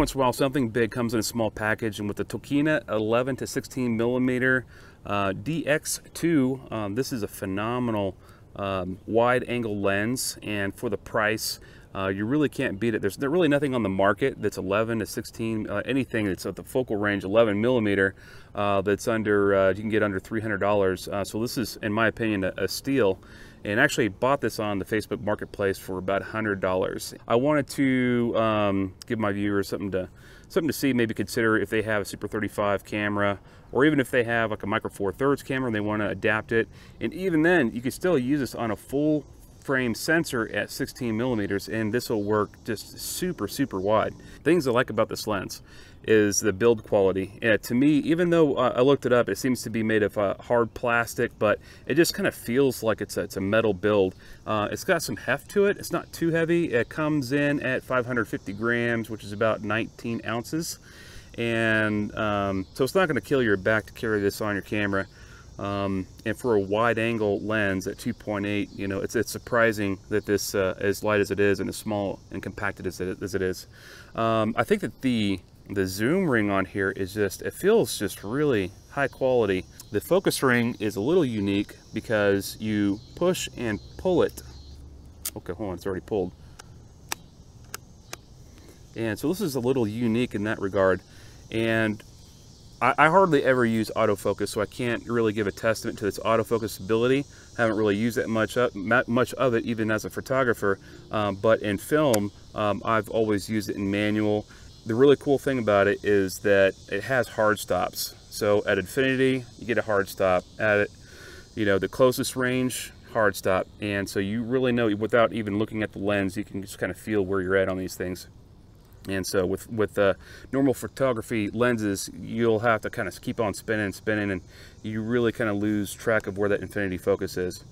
once in a while something big comes in a small package, and with the Tokina 11 to 16 millimeter DX2, this is a phenomenal wide angle lens, and for the price, you really can't beat it. There's really nothing on the market that's 11 to 16, anything that's at the focal range 11 millimeter that's under, you can get under $300. So this is, in my opinion, a steal. And actually bought this on the Facebook Marketplace for about $100. I wanted to give my viewers something to see, maybe consider if they have a Super 35 camera, or even if they have like a Micro Four Thirds camera and they want to adapt it. And even then, you can still use this on a full frame sensor at 16 millimeters, and this will work just super wide. Things I like about this lens is the build quality. To me, even though I looked it up, it seems to be made of hard plastic, but it just kind of feels like it's a metal build. It's got some heft to it. It's not too heavy. It comes in at 550 grams, which is about 19 ounces. And so it's not going to kill your back to carry this on your camera. And for a wide angle lens at 2.8, you know, it's surprising that this, as light as it is and as small and compacted as it is. I think that the zoom ring on here is just, it feels just really high quality. The focus ring is a little unique because you push and pull it. Okay, hold on, it's already pulled. And so this is a little unique in that regard. And I hardly ever use autofocus, so I can't really give a testament to its autofocus ability. I haven't really used that much of it, even as a photographer. But in film, I've always used it in manual. The really cool thing about it is that it has hard stops. So at infinity, you get a hard stop. At, you know, the closest range, hard stop. And so you really know, without even looking at the lens, you can just kind of feel where you're at on these things. And so with normal photography lenses, you'll have to kind of keep on spinning, and you really kind of lose track of where that infinity focus is.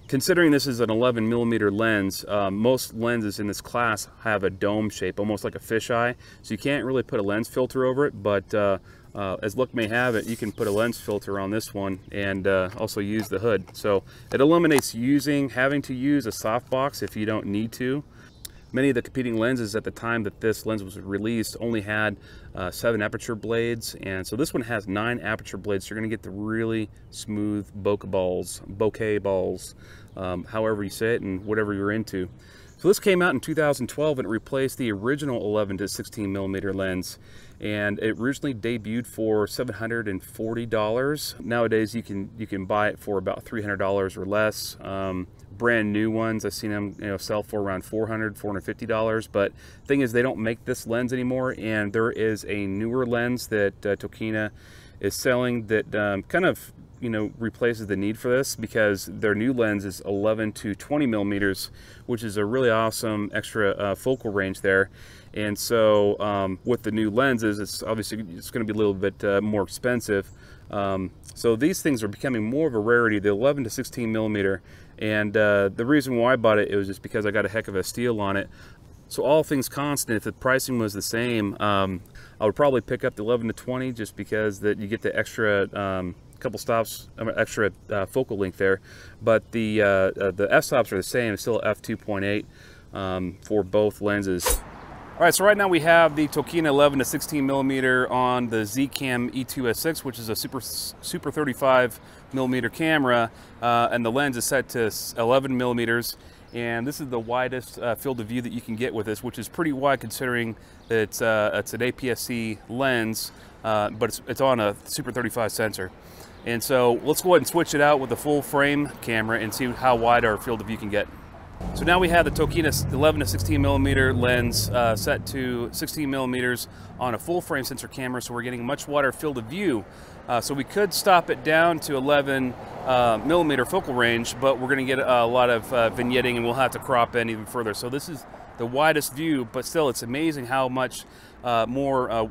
Considering this is an 11 millimeter lens, most lenses in this class have a dome shape, almost like a fisheye. So you can't really put a lens filter over it, but as luck may have it, you can put a lens filter on this one and also use the hood. So it eliminates having to use a softbox if you don't need to. Many of the competing lenses at the time that this lens was released only had 7 aperture blades, and so this one has 9 aperture blades. So you're going to get the really smooth bokeh balls, however you say it and whatever you're into. So this came out in 2012 and it replaced the original 11 to 16 millimeter lens, and it originally debuted for $740. Nowadays you can buy it for about $300 or less. Brand new ones, I've seen them sell for around $400, $450. But thing is, they don't make this lens anymore, and there is a newer lens that Tokina is selling that kind of replaces the need for this, because their new lens is 11 to 20 millimeters, which is a really awesome extra focal range there. And so with the new lenses, it's going to be a little bit more expensive. So these things are becoming more of a rarity, the 11 to 16 millimeter. And the reason why I bought it, was just because I got a heck of a steal on it. So all things constant, if the pricing was the same, I would probably pick up the 11 to 20, just because that you get the extra couple stops, extra focal length there. But the f-stops are the same. It's still f2.8 for both lenses. All right, so right now we have the Tokina 11 to 16 millimeter on the Z-Cam E2S6, which is a super 35 millimeter camera, and the lens is set to 11 millimeters. And this is the widest field of view that you can get with this, which is pretty wide considering that it's an APS-C lens, but it's on a super 35 sensor. And so let's go ahead and switch it out with a full frame camera and see how wide our field of view can get. So now we have the Tokina 11 to 16 millimeter lens set to 16 millimeters on a full frame sensor camera, so we're getting a much wider field of view. So we could stop it down to 11 millimeter focal range, but we're going to get a lot of vignetting, and we'll have to crop in even further. So this is the widest view, but still it's amazing how much more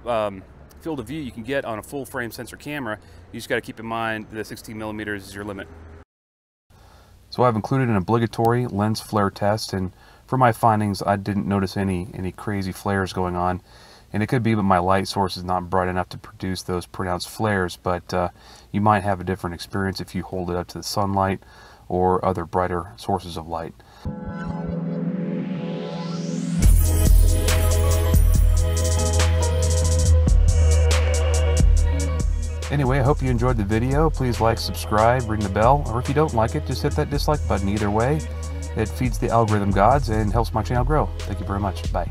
field of view you can get on a full frame sensor camera. You just got to keep in mind that 16 millimeters is your limit. So I've included an obligatory lens flare test, and for my findings, I didn't notice any crazy flares going on. And it could be that my light source is not bright enough to produce those pronounced flares, but you might have a different experience if you hold it up to the sunlight or other brighter sources of light. Anyway, I hope you enjoyed the video. Please like, subscribe, ring the bell, or if you don't like it, just hit that dislike button. Either way, it feeds the algorithm gods and helps my channel grow. Thank you very much. Bye.